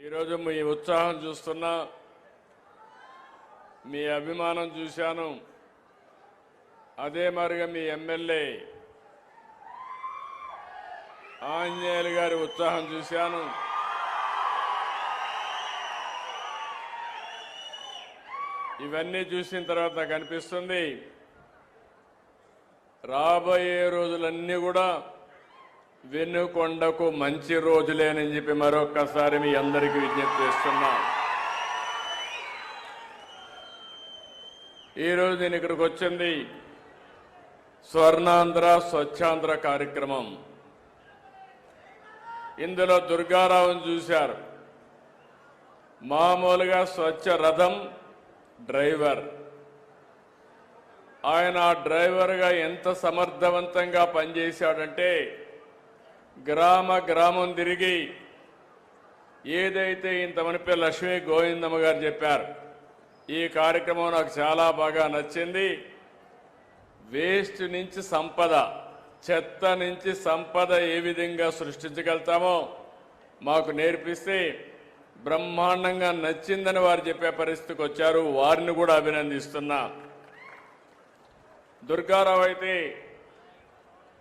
ఈరోజు మీ ఉత్సాహం చూస్తున్నా, మీ అభిమానం చూశాను. అదే మరిగా మీ ఎమ్మెల్యే ఆంజనేయులు గారి ఉత్సాహం చూశాను. ఇవన్నీ చూసిన తర్వాత నాకు అనిపిస్తుంది రాబోయే రోజులన్నీ కూడా వెన్నుకొండకు మంచి రోజులేనని చెప్పి మరొక్కసారి మీ అందరికీ విజ్ఞప్తి చేస్తున్నా. ఈరోజు నేను ఇక్కడికి వచ్చింది స్వర్ణాంధ్ర స్వచ్ఛాంధ్ర కార్యక్రమం. ఇందులో దుర్గారావును చూశారు. మామూలుగా స్వచ్ఛ రథం డ్రైవర్. ఆయన డ్రైవర్గా ఎంత సమర్థవంతంగా పనిచేశాడంటే గ్రామం తిరిగి ఏదైతే ఇంతమనిపై లక్ష్మీ గోవిందమ్మ గారు చెప్పారు, ఈ కార్యక్రమం నాకు చాలా బాగా నచ్చింది. వేస్ట్ నుంచి సంపద, చెత్త నుంచి సంపద ఏ విధంగా సృష్టించగలుగుతామో మాకు నేర్పిస్తే బ్రహ్మాండంగా నచ్చిందని వారు చెప్పే పరిస్థితికి వచ్చారు. వారిని కూడా అభినందిస్తున్నా. దుర్గారావు అయితే